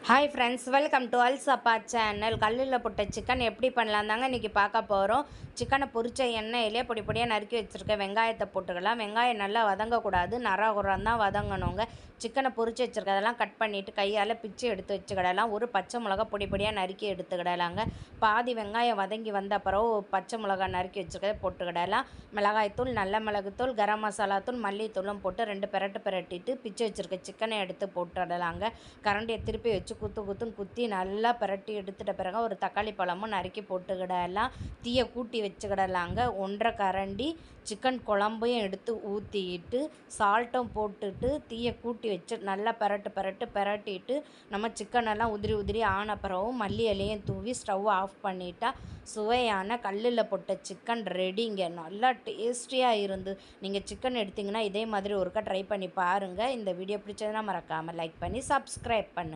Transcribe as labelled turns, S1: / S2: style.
S1: Hi friends, welcome to அல் சப்பா channel. கல்லில் போட்ட சிக்கன் எப்படி பண்ணலாம் தாங்க இன்றைக்கி பார்க்க போகிறோம். சிக்கனை பொரிச்ச எண்ணெயிலே பொடி பொடியாக நறுக்கி வச்சுருக்கேன். வெங்காயத்தை போட்டுக்கலாம். வெங்காயம் நல்லா வதங்கக்கூடாது, நரகுரம் தான் வதங்கணுங்க. சிக்கனை பொரிச்சு வச்சுருக்கதெல்லாம் கட் பண்ணிவிட்டு கையால் பிச்சு எடுத்து வச்சுக்கிடலாம். ஒரு பச்சை மிளகா பொடி பொடியாக நறுக்கி எடுத்துக்கிடலாங்க. பாதி வெங்காயம் வதங்கி வந்த பிறகு பச்சை மிளகா நறுக்கி வச்சுருக்கதை போட்டுக்கிடலாம். மிளகாய்த்தூள், நல்ல மிளகுத்தூள், கரம் மசாலா தூள், மல்லித்தூளும் போட்டு 2 பிரட்டிட்டு பிச்சு வச்சுருக்க சிக்கனை எடுத்து போட்டுடலாங்க. கரண்டியை திருப்பி வச்சு குத்துன்னு குத்தி நல்லா பிரட்டி எடுத்துட்ட பிறகு ஒரு தக்காளி பழமும் நறுக்கி போட்டுக்கிடலாம். தீயை கூட்டி வச்சுக்கிடலாங்க. 1.5 கரண்டி சிக்கன் குழம்பையும் எடுத்து ஊற்றிட்டு சால்ட்டும் போட்டுட்டு தீயை கூட்டி வச்சு நல்லா பிரட்டிட்டு நம்ம சிக்கனெல்லாம் உதிரி ஆன பிறகு மல்லி இலையும் தூவி ஸ்டவ் ஆஃப் பண்ணிட்டா சுவையான கல்லில் போட்ட சிக்கன் ரெடிங்க. நல்லா டேஸ்டியாக இருந்து நீங்கள் சிக்கன் எடுத்திங்கன்னா இதே மாதிரி ஒருக்கா ட்ரை பண்ணி பாருங்கள். இந்த வீடியோ பிடிச்சதுன்னா மறக்காமல் லைக் பண்ணி சப்ஸ்கிரைப் பண்ணுங்கள்.